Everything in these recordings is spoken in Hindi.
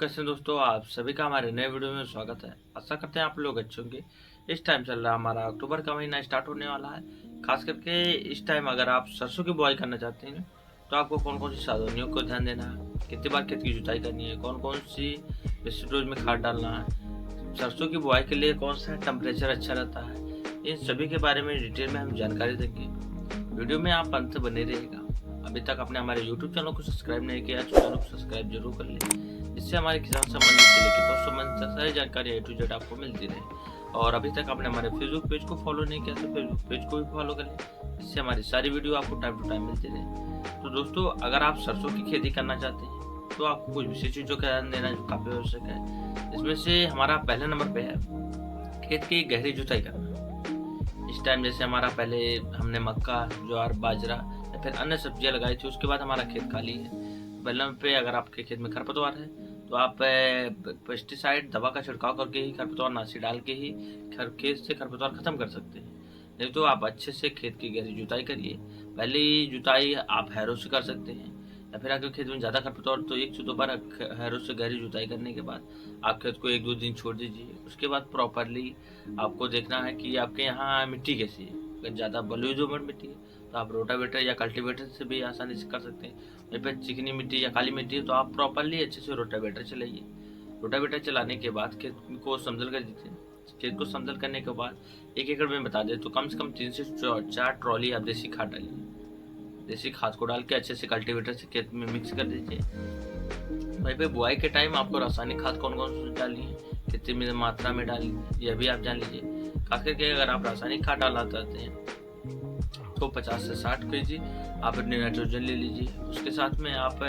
कैसे हैं दोस्तों, आप सभी का हमारे नए वीडियो में स्वागत है। आशा करते हैं आप लोग अच्छे होंगे। इस टाइम चल रहा है हमारा अक्टूबर का महीना स्टार्ट होने वाला है। खास करके इस टाइम अगर आप सरसों की बुआई करना चाहते हैं तो आपको कौन कौन सी सावधानियों को ध्यान देना है, कितनी बार खेत की जुताई करनी है, कौन कौन सी डोज में खाद डालना है, सरसों की बुआई के लिए कौन सा टेम्परेचर अच्छा रहता है, इन सभी के बारे में डिटेल में हम जानकारी देंगे। वीडियो में आप अंत बने रहेगा। अभी तक आपने हमारे YouTube चैनल को सब्सक्राइब नहीं किया तो चैनल को सब्सक्राइब जरूर कर लें, जिससे हमारे किसान संबंधित से लेकर दोस्तों संबंधित सारी जानकारी A to Z आपको मिलती रहे। और अभी तक आपने हमारे फेसबुक पेज को फॉलो नहीं किया तो फेसबुक पेज को भी फॉलो कर लें, जिससे हमारी सारी वीडियो आपको टाइम टू टाइम मिलती रहे। तो दोस्तों, अगर आप सरसों की खेती करना चाहते हैं तो आपको कुछ विशेष चीज़ों का ध्यान देना जो काफ़ी आवश्यक है। इसमें से हमारा पहले नंबर पे है खेत की गहरी जुताई करना। इस टाइम जैसे हमारा पहले हमने मक्का, ज्वार, बाजरा या फिर अन्य सब्जियां लगाई थी, उसके बाद हमारा खेत खाली है। पहले नंबर पे अगर आपके खेत में खरपतवार है तो आप पेस्टिसाइड दवा का छिड़काव करके ही, खरपतवार नाशी डाल के ही खेत से खरपतवार खत्म कर सकते हैं। नहीं तो आप अच्छे से खेत की गहरी जुताई करिए। पहली जुताई आप हैरो से कर सकते हैं, या फिर अगर खेत में ज़्यादा खरपतवार तो 1 से 2 बार हैरो से गहरी जुताई करने के बाद आप खेत को 1-2 दिन छोड़ दीजिए। उसके बाद प्रॉपरली आपको देखना है कि आपके यहाँ मिट्टी कैसी है। अगर ज़्यादा बलुई दोमट मिट्टी है तो आप रोटावेटर या कल्टीवेटर से भी आसानी से कर सकते हैं। वहीं पर चिकनी मिट्टी या काली मिट्टी है तो आप प्रॉपरली अच्छे से रोटावेटर चलाइए। रोटावेटर चलाने के बाद खेत को समतल कर दीजिए। खेत को समतल करने के बाद 1 एकड़ में बता दें तो कम से कम 3 से 4 ट्रॉली आप देसी खाद डालिए। देसी खाद को डाल के अच्छे से कल्टीवेटर से खेत में मिक्स कर दीजिए। वहीं पे बुआई के टाइम आपको रासायनिक खाद कौन कौन सी डालनी है, कितनी मात्रा में डालनी है, यह भी आप जान लीजिए। खास करके अगर आप रासायनिक खाद डालना चाहते हैं तो 50 से 60 kg आप अपने नाइट्रोजन ले लीजिए। उसके साथ में आप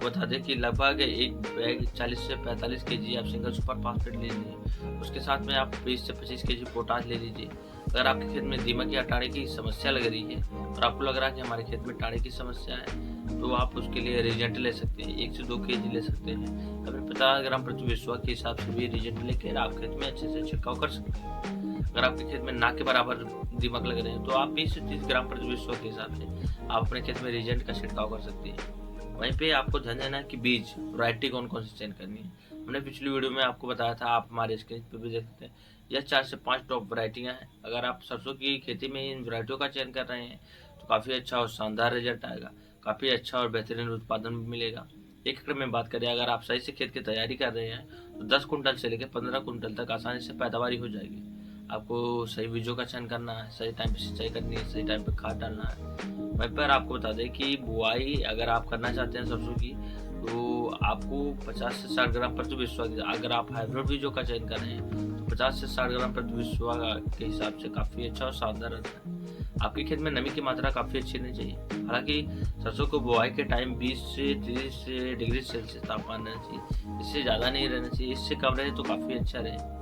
बता दें कि लगभग एक बैग 40 से 45 kg आप सिंगल सुपर फास्फेट ले लीजिए। उसके साथ में आप 20 से 25 kg पोटाश ले लीजिए। अगर आपके खेत में दीमक या टाड़े की समस्या लग रही है और आपको लग रहा है कि हमारे खेत में टाड़े की समस्या है तो आप उसके लिए रिजेंट ले सकते हैं। 1 से 2 kg ले सकते हैं। अगर 50 ग्राम प्रति विश्वा के हिसाब से भी रिजेंट लेकर आप खेत में अच्छे से छिड़काव कर सकते हैं। अगर आपके खेत में नाक के बराबर दीमक लग रहे हैं तो आप 20 से 30 ग्राम प्रति विश्वा के हिसाब से आप अपने खेत में रिजेंट का छिड़काव कर सकते हैं। वहीं पे आपको ध्यान देना है कि बीज वैरायटी कौन कौन सी चयन करनी है। हमने पिछली वीडियो में आपको बताया था, आप हमारे स्क्रीन पे भी देख सकते हैं। यह 4 से 5 टॉप वैरायटियाँ हैं। अगर आप सरसों की खेती में इन वैरायटियों का चयन कर रहे हैं तो काफ़ी अच्छा और शानदार रिजल्ट आएगा, काफ़ी अच्छा और बेहतरीन उत्पादन भी मिलेगा। 1 एकड़ में बात करें, अगर आप सही से खेत की तैयारी कर रहे हैं तो 10 कुंटल से लेकर 15 कुंटल तक आसानी से पैदावारी हो जाएगी। आपको सही बीजों का चयन करना है, सही टाइम पे सिंचाई करनी है, सही टाइम पे खाद डालना है। वहीं पर आपको बता दें कि बुआई अगर आप करना चाहते हैं सरसों की तो आपको 50 से 60 ग्राम प्रति विश्वा, अगर आप हाइब्रिड बीजों का चयन कर रहे हैं तो 50 से 60 ग्राम प्रति विश्वा के हिसाब से काफ़ी अच्छा और शानदार रहता है। आपके खेत में नमी की मात्रा काफ़ी अच्छी रहनी चाहिए। हालांकि सरसों को बुआई के टाइम 20 से 30 डिग्री सेल्सियस तापमान रहना चाहिए, इससे ज़्यादा नहीं रहना चाहिए। इससे कम रहे तो काफ़ी अच्छा रहे।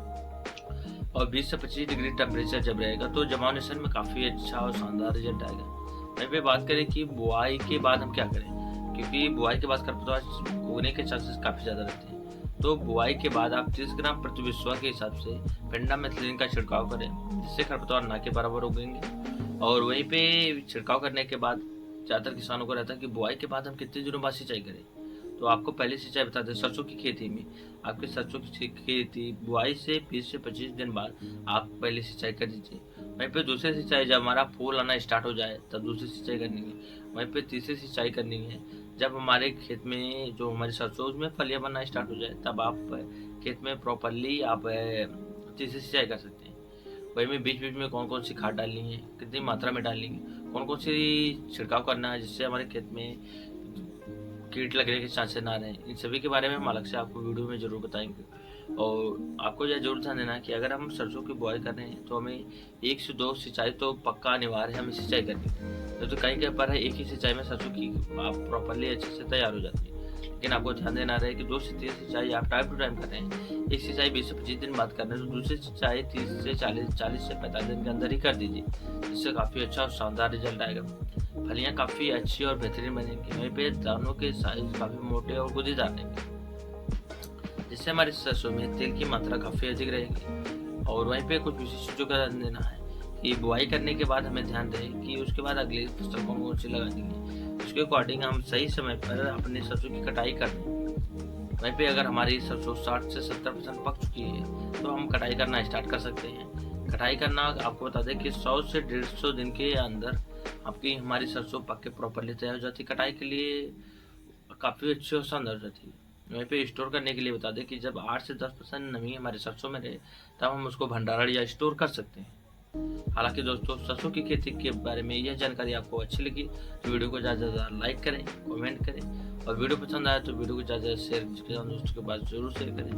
और 20 से 25 डिग्री टेम्परेचर जब रहेगा तो जर्मिनेशन में काफ़ी अच्छा और शानदार रिजल्ट आएगा। वहीं पे बात करें कि बुआई के बाद हम क्या करें, क्योंकि बुआई के बाद खरपतवार उगने के चांसेस काफ़ी ज़्यादा रहते हैं। तो बुआई के बाद आप 30 ग्राम प्रति विश्वा के हिसाब से पेंडामेथिलिन का छिड़काव करें, जिससे खरपतवार ना के बराबर उगेंगे। और वहीं पे छिड़काव करने के बाद ज़्यादातर किसानों को रहता है कि बुआई के बाद हम कितने दिनों बाद सिंचाई करें। तो आपको पहले सिंचाई बता दें, सरसों की खेती में आपके सरसों की खेती बुआई से 20 से 25 दिन बाद आप पहले सिंचाई कर दीजिए। वहीं पे दूसरी सिंचाई जब हमारा फूल आना स्टार्ट हो जाए तब दूसरी सिंचाई करनी है। वहीं पे तीसरी सिंचाई करनी है जब हमारे खेत में जो हमारे सरसों में फलियां बनना स्टार्ट हो जाए, तब आप खेत में प्रॉपरली आप तीसरी सिंचाई कर सकते हैं। वहीं में बीच बीच में कौन कौन सी खाद डालनी है, कितनी मात्रा में डालनी है, कौन कौन सी छिड़काव करना है जिससे हमारे खेत में कीट लगने के चांसेस ना रहें, इन सभी के बारे में हम अलग से आपको वीडियो में ज़रूर बताएंगे। और आपको यह जरूर ध्यान देना है कि अगर हम सरसों की बुआई कर रहे हैं तो हमें 1 से 2 सिंचाई तो पक्का अनिवार्य है, हमें सिंचाई करनी है। तो कहीं कहीं पर है एक ही सिंचाई में सरसों की आप प्रॉपरली अच्छे से तैयार हो जाती है। लेकिन आपको ध्यान देना रहे कि 2 से 3 सिंचाई आप टाइम टू टाइम कर रहे हैं। एक सिंचाई 20 से 25 दिन बाद कर रहे हैं तो दूसरी सिंचाई 30 से 40 से 45 दिन के अंदर ही कर दीजिए, जिससे काफ़ी अच्छा और शानदार रिजल्ट आएगा। फलियाँ काफ़ी अच्छी और बेहतरीन बनेंगी। वहीं पे दानों के साइज काफ़ी मोटे और गुदेदार रहेंगे, जिससे हमारे सरसों में तेल की मात्रा काफ़ी अधिक रहेगी। और वहीं पे कुछ विशेष चीज़ों का ध्यान देना है कि बुआई करने के बाद हमें ध्यान दें कि उसके बाद अगली फसल कौन सी लगानी है। उसके अकॉर्डिंग हम सही समय पर अपने सरसों की कटाई कर दें। वहीं पे अगर हमारी सरसों 60 से 70% पक चुकी है तो हम कटाई करना स्टार्ट कर सकते हैं। कटाई करना आपको बता दें कि 100 से 150 दिन के अंदर आपकी हमारी सरसों पक के प्रॉपरली तैयार हो जाती है। कटाई के लिए काफ़ी अच्छी और शानदार हो जाती है। वहीं पे स्टोर करने के लिए बता दें कि जब 8 से 10% नमी हमारे सरसों में रहे तब हम उसको भंडारण या स्टोर कर सकते हैं। हालांकि दोस्तों, सरसों की खेती के बारे में यह जानकारी आपको अच्छी लगी तो वीडियो को ज़्यादा से ज़्यादा लाइक करें, कमेंट करें और वीडियो पसंद आए तो वीडियो को ज़्यादा से ज़्यादा शेयर करें, दोस्तों के पास जरूर शेयर करें।